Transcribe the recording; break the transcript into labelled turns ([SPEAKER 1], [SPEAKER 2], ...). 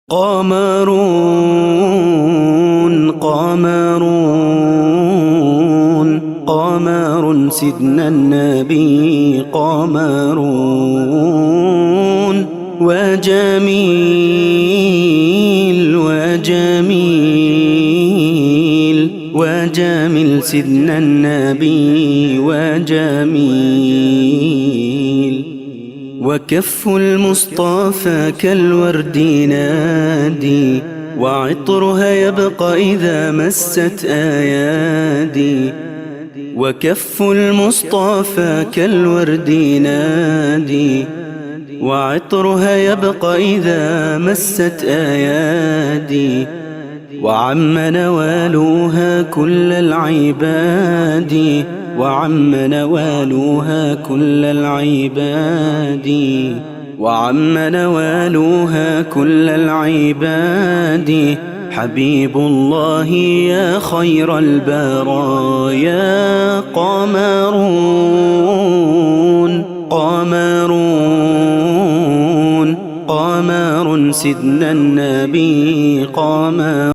[SPEAKER 1] قمرون قمرون قمر سيدنا النبي قمرون وجميل وجميل وجميل سيدنا النبي وجميل وكف المصطفى كالورد ينادي وعطرها يبقى إذا مست أيادي وكف المصطفى كالورد ينادي وعطرها يبقى إذا مست أيادي وعم نوالوها كل العباد وعم نوالوها كل العباد وعم نوالوها كل العباد حبيب الله يا خير البرايا قمرون قمرون قمر سيدنا النبي قمر